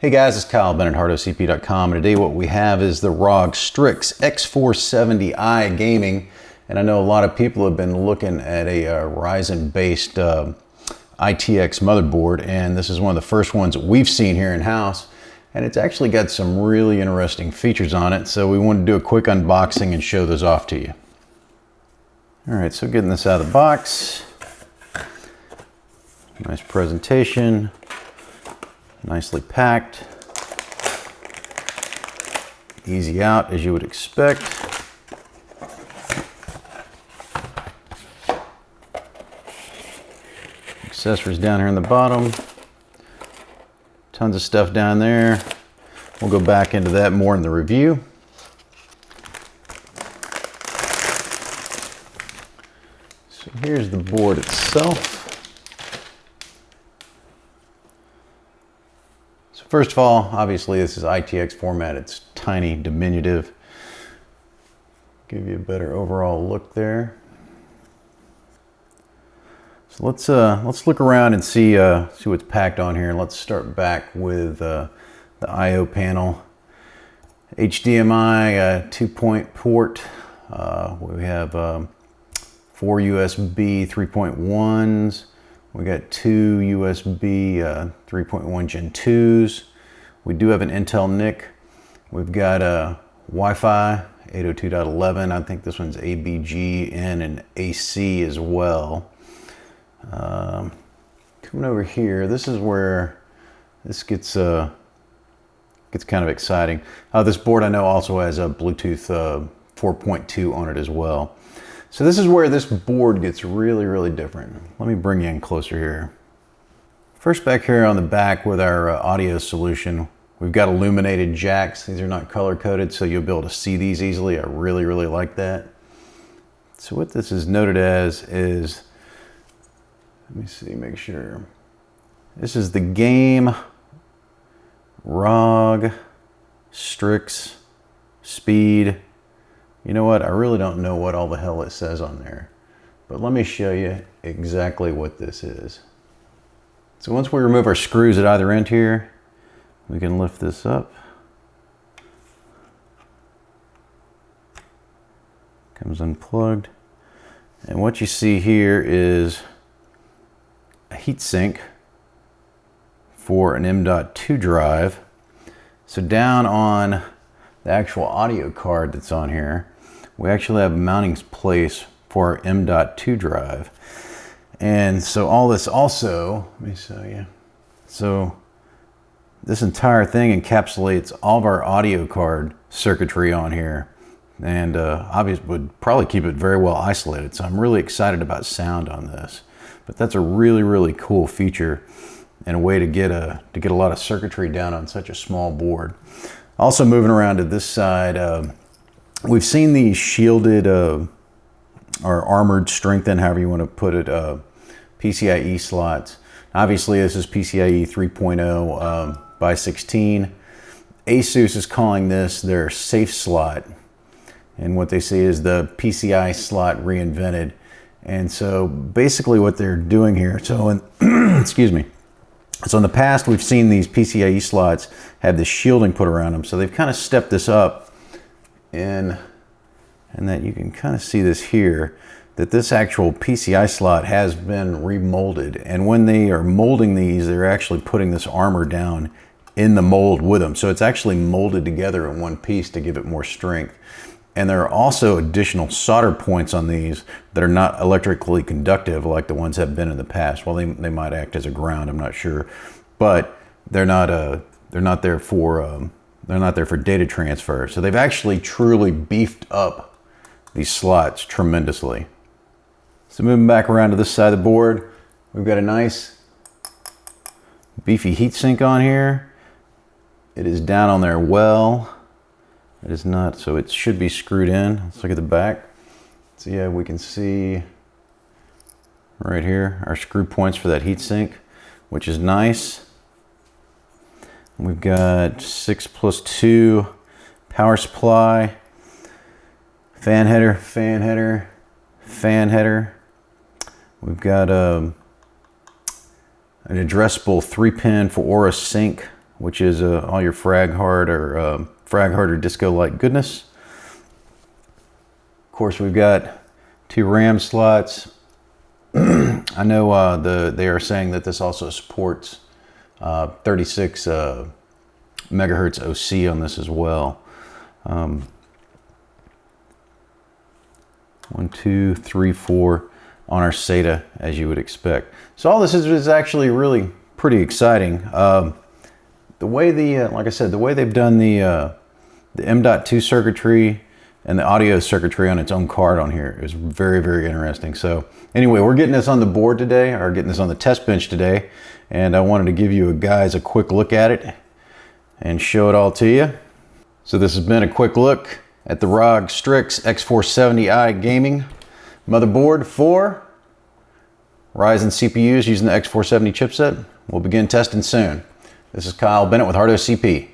Hey guys, it's Kyle Bennett, hardocp.com, and today what we have is the ROG Strix X470i gaming. And I know a lot of people have been looking at a Ryzen-based ITX motherboard, and this is one of the first ones that we've seen here in-house. And it's actually got some really interesting features on it, so we wanted to do a quick unboxing and show those off to you. All right, so getting this out of the box. Nice presentation. Nicely packed, easy out as you would expect. Accessories down here in the bottom, tons of stuff down there. We'll go back into that more in the review. So here's the board itself. First of all, obviously this is ITX format. It's tiny, diminutive. Give you a better overall look there. So let's look around and see what's packed on here. And let's start back with the I/O panel. HDMI 2-point port. We have 4 USB 3.1s. We got 2 USB 3.1 Gen 2s. We do have an Intel NIC. We've got a Wi-Fi 802.11. I think this one's ABG and AC as well. Coming over here, this is where this gets kind of exciting. This board I know also has a Bluetooth 4.2 on it as well. So this is where this board gets really, really different. Let me bring you in closer here. First, back here on the back with our audio solution, we've got illuminated jacks. These are not color coded, so you'll be able to see these easily. I really, really like that. So what this is noted as is, let me see, make sure. This is the game ROG Strix Speed. You know what? I really don't know what all the hell it says on there, but let me show you exactly what this is. So once we remove our screws at either end here, we can lift this up. Comes unplugged. And what you see here is a heatsink for an M.2 drive. So down on the actual audio card that's on here, we actually have a mounting place for our M.2 drive. And so all this also, let me show you. So this entire thing encapsulates all of our audio card circuitry on here, and obviously would probably keep it very well isolated. So I'm really excited about sound on this. But that's a really, really cool feature and a way to get a lot of circuitry down on such a small board. Also moving around to this side, we've seen these shielded or armored, strengthened, however you want to put it, PCIe slots. Obviously this is PCIe 3.0 by 16. ASUS is calling this their safe slot. And what they say is the PCI slot reinvented. And so basically what they're doing here, so in, excuse me. So in the past, we've seen these PCIe slots have this shielding put around them. So they've kind of stepped this up and that you can kind of see this here, that this actual PCI slot has been remolded. And when they are molding these, they're actually putting this armor down in the mold with them. So it's actually molded together in one piece to give it more strength. And there are also additional solder points on these that are not electrically conductive like the ones have been in the past. Well, they might act as a ground, I'm not sure, but they're not there for data transfer. So they've actually truly beefed up these slots tremendously. So moving back around to this side of the board, we've got a nice beefy heatsink on here. It is down on there well. It is not, so it should be screwed in. Let's look at the back. So yeah, we can see right here our screw points for that heatsink, which is nice. We've got 6+2 power supply, fan header, fan header, fan header. We've got an addressable 3-pin for Aura sync which is all your frag hard or disco-like goodness. Of course, we've got 2 RAM slots. I know they are saying that this also supports 36 megahertz OC on this as well. 1, 2, 3, 4 on our SATA, as you would expect. So all this is actually really pretty exciting. The way like I said, the way they've done the M.2 circuitry and the audio circuitry on its own card on here is very, very interesting. So anyway, we're getting this on the board today, or getting this on the test bench today, and I wanted to give you guys a quick look at it and show it all to you. So this has been a quick look at the ROG Strix X470i gaming motherboard for Ryzen CPUs using the X470 chipset. We'll begin testing soon. This is Kyle Bennett with HardOS CP.